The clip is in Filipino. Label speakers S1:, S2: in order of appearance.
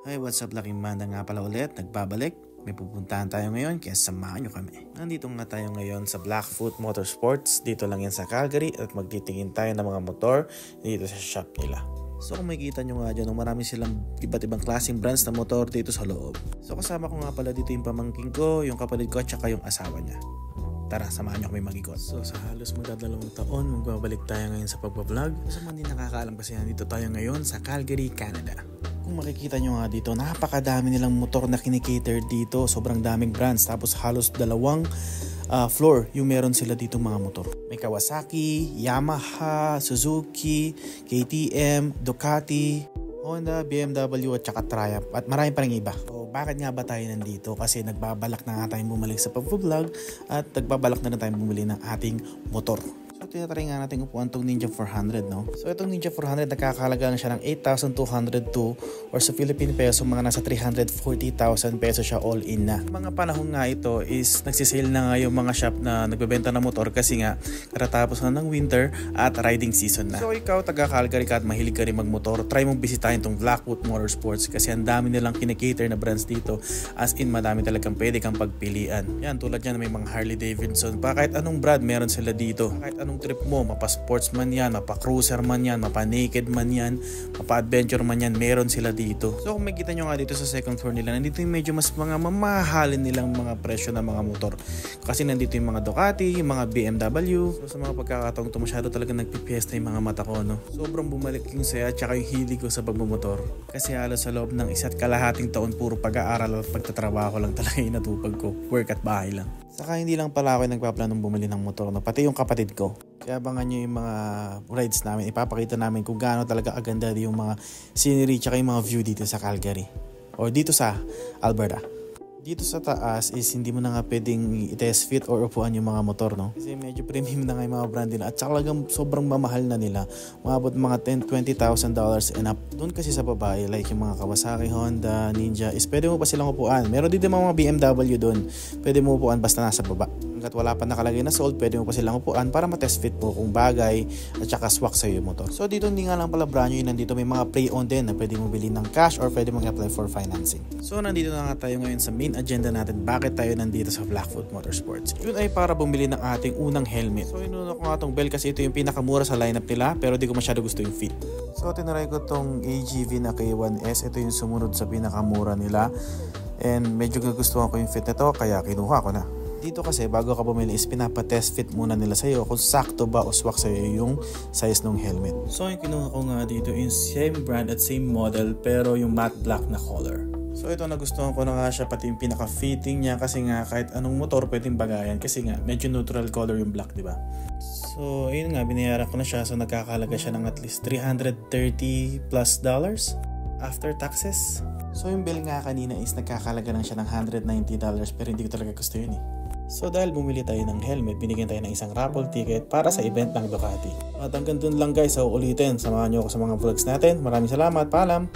S1: Hi, what's up? Laking Manda nga pala ulit, nagbabalik. May pupuntahan tayo ngayon kaya samahan nyo kami. Nandito nga tayo ngayon sa Blackfoot Motorsports. Dito lang yan sa Calgary at magtitingin tayo ng mga motor dito sa shop nila. So kung makikita nyo nga dyan, marami silang iba't ibang klaseng brands na motor dito sa loob. So kasama ko nga pala dito yung pamangking ko, yung kapatid ko at saka yung asawa niya. Tara, samahan nyo kami mag-ikot. So sa halos magdadalawang taon, magbabalik tayo ngayon sa pagbablog. Sa mga hindi nakakaalam kasi nandito tayo ngayon sa Calgary, Canada. Kung makikita nyo nga dito, napakadami nilang motor na kinikater dito. Sobrang daming brands. Tapos halos dalawang floor yung meron sila dito mga motor. May Kawasaki, Yamaha, Suzuki, KTM, Ducati, Honda, BMW at saka Triumph. At marami pa rin iba. So bakit nga ba tayo nandito? Kasi nagbabalak na nga tayong bumalik sa pag-vlog at nagbabalak na rin tayong bumili ng ating motor. So tinatry nga natin upuan itong Ninja 400, no? So itong Ninja 400 nakakahalaga na siya ng 8,202 or sa Philippine peso mga nasa 340,000 pesos siya all in na. Mga panahon nga ito is nagsisale na nga yung mga shop na nagbebenta ng motor kasi nga katatapos na ng winter at riding season na. So ikaw taga Calgary ka at mahilig ka rin magmotor, try mong bisitahin itong Blackfoot Motorsports kasi ang dami nilang kinikater na brands dito, as in madami talagang pwede kang pagpilian. Yan, tulad yan may mga Harley Davidson pa, kahit anong brand meron sila dito. Kahit anong trip mo, mapa-sports man yan, mapa-cruiser man yan, mapa-naked man yan, mapa-adventure man yan, meron sila dito. So kung makikita nyo nga dito sa second floor nila, nandito yung medyo mas mga mamahalin nilang mga presyo ng mga motor. Kasi nandito yung mga Ducati, yung mga BMW. So sa mga pagkakataong ito, masyado talaga nagpipiesta yung mga mata ko, no? Sobrang bumalik yung saya at saka yung hilig ko sa pagmamotor. Kasi halos sa loob ng isa't kalahating taon, puro pag-aaral at pagtatrabaho lang talaga yung natupag ko. Work at bahay lang. Saka hindi lang pala ako nagpaplanong bumili ng motor, no? Pati yung kapatid ko. Kaya abangan nyo yung mga rides namin. Ipapakita namin kung gaano talaga aganda yung mga scenery tsaka yung mga view dito sa Calgary. O dito sa Alberta. Dito sa taas is hindi mo na nga pwedeng i-test fit or upuan yung mga motor, no? Kasi medyo premium na nga yung mga brand nila. At saka talagang sobrang mamahal na nila. Umabot mga $10,000-$20,000 and up. Doon kasi sa babae, like yung mga Kawasaki, Honda, Ninja, is pwede mo pa silang upuan. Meron din mga BMW doon. Pwede mo upuan basta nasa baba. Hanggat wala pa nakalagay na sold, pwede mo pa silang upuan para matest fit mo kung bagay at saka swak sa'yo yung motor. So dito hindi nga lang pala brand new, nandito may mga pre-owned din na pwede mo bilhin ng cash or pwede mong apply for financing. So nandito na nga tayo ngayon sa main agenda natin, bakit tayo nandito sa Blackfoot Motorsports. Yun ay para bumili ng ating unang helmet. So inuna ko nga itong Bell kasi ito yung pinakamura sa lineup nila pero di ko masyado gusto yung fit. So tinaray ko itong AGV na K1S. Ito yung sumunod sa pinakamura nila and medyo gugustuhan ko yung fit nito kaya kinuha ko na. Dito kasi bago ka bumili is pinapatest fit muna nila sa'yo kung sakto ba o swak sa'yo yung size ng helmet. So yung kinuha ko nga dito is same brand at same model pero yung matte black na color. So ito nagustuhan ko na nga siya, pati yung pinaka-fitting niya kasi nga kahit anong motor pwedeng bagayan kasi nga medyo neutral color yung black, di ba? So ayun nga, binayaran ko na siya, so nagkakalaga siya ng at least $330+ after taxes. So yung bill nga kanina is nagkakalaga lang siya ng $190 pero hindi ko talaga gusto yun eh. So dahil bumili tayo ng helmet, binigyan tayo ng isang raffle ticket para sa event ng Ducati. At hanggang dun lang guys, so ulitin, samahan nyo ako sa mga vlogs natin. Maraming salamat, paalam!